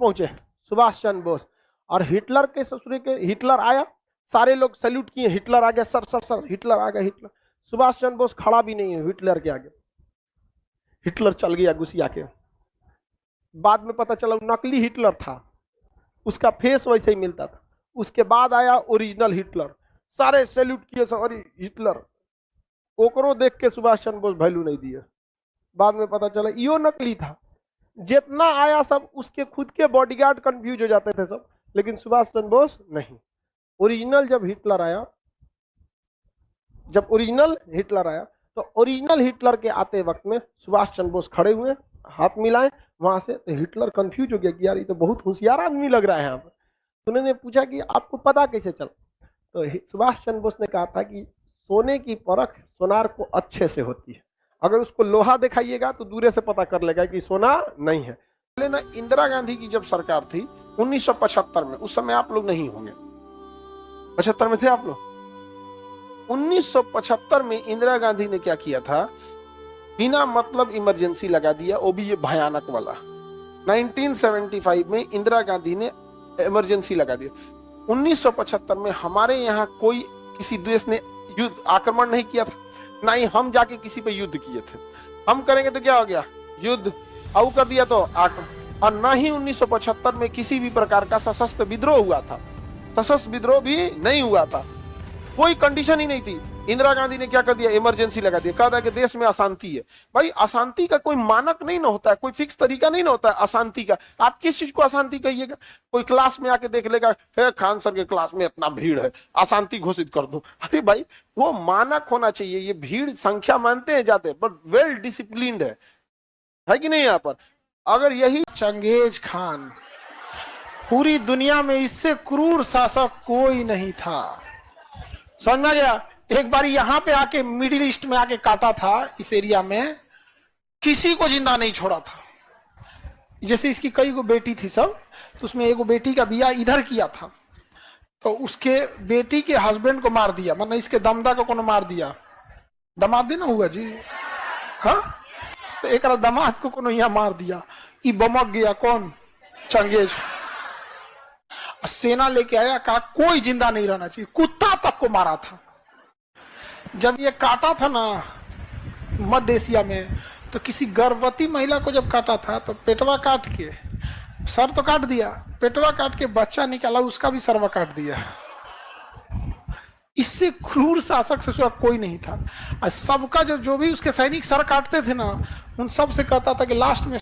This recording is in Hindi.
पहुंचे सुभाष चंद्र बोस, और हिटलर के ससुरे के हिटलर आया, सारे लोग सैल्यूट किए, हिटलर आ गया, सर सर सर हिटलर आ गया, हिटलर। सुभाष चंद्र बोस खड़ा भी नहीं है हिटलर के आगे, हिटलर चल गया गुस्सिया के। बाद में पता चला नकली हिटलर था, उसका फेस वैसे ही मिलता था। उसके बाद आया ओरिजिनल हिटलर, सारे सैल्यूट किए, सॉरी हिटलर। ओकरो देख के सुभाष चंद्र बोस वैल्यू नहीं दिए। बाद में पता चला यो नकली था। जितना आया सब उसके खुद के बॉडीगार्ड कंफ्यूज हो जाते थे सब, लेकिन सुभाष चंद्र बोस नहीं। ओरिजिनल जब हिटलर आया, जब ओरिजिनल हिटलर आया, तो ओरिजिनल हिटलर के आते वक्त में सुभाष चंद्र बोस खड़े हुए, हाथ मिलाए वहां से, तो हिटलर कंफ्यूज हो गया कि यार ये तो बहुत होशियार आदमी लग रहा है यहाँ पर। तो उन्होंने पूछा कि आपको पता कैसे चला? तो सुभाष चंद्र बोस ने कहा था कि सोने की परख सोनार को अच्छे से होती है, अगर उसको लोहा दिखाइएगा तो दूरे से पता कर लेगा कि सोना नहीं है। पहले ना इंदिरा गांधी की जब सरकार थी 1975 में, उस समय आप लोग नहीं होंगे, 75 में थे आप लोग। 1975 में इंदिरा गांधी ने क्या किया था, बिना मतलब इमरजेंसी लगा दिया, वो भी ये भयानक वाला। 1975 में इंदिरा गांधी ने इमरजेंसी लगा दिया। 1975 में हमारे यहाँ कोई किसी देश ने युद्ध आक्रमण नहीं किया था, ना ही हम जाके किसी पे युद्ध किए थे। हम करेंगे तो क्या हो गया, युद्ध। आउ कर दिया तो आक्रमण। और ना ही 1975 में किसी भी प्रकार का सशस्त्र विद्रोह हुआ था, सशस्त्र विद्रोह भी नहीं हुआ था, कोई कंडीशन ही नहीं थी। इंदिरा गांधी ने क्या कर दिया, इमरजेंसी लगा दिया, कहा था कि देश में अशांति है। भाई अशांति का कोई मानक नहीं ना होता है, कोई फिक्स तरीका नहीं ना होता है अशांति का। आप किस चीज को अशांति कहिएगा? कोई क्लास में आके देख लेगा, हे खान सर के क्लास में इतना भीड़ है, अशांति घोषित कर दो। अरे भाई वो मानक होना चाहिए। ये भीड़ संख्या मानते हैं जाते, बट वेल डिसिप्लिन्ड है कि नहीं? यहाँ पर अगर यही चंगेज खान, पूरी दुनिया में इससे क्रूर शासक कोई नहीं था, समझ में गया? एक बार यहाँ पे आके मिडिल ईस्ट में आके काटा था, इस एरिया में किसी को जिंदा नहीं छोड़ा था। जैसे इसकी कई गो बेटी थी सब, तो उसमें एगो बेटी का बियाह इधर किया था, तो उसके बेटी के हस्बैंड को मार दिया, मतलब इसके दमदा को कोनो मार दिया। दामाद ना हुआ जी, हाँ, तो एक दामाद को कोनो यहाँ मार दिया। ई बमक गया कौन? चंगेज। सेना लेके आया, कहा कोई जिंदा नहीं रहना चाहिए, कुत्ता तक को मारा था। जब ये काटा था ना मध्य एशिया में, तो किसी गर्भवती महिला को जब काटा था तो पेटवा काट के, सर तो काट दिया, पेटवा काट के बच्चा निकाला, उसका भी सरवा काट दिया। इससे क्रूर शासक से कोई नहीं था। और सबका जो भी उसके सैनिक सर काटते थे ना, उन सब से कहता था कि लास्ट में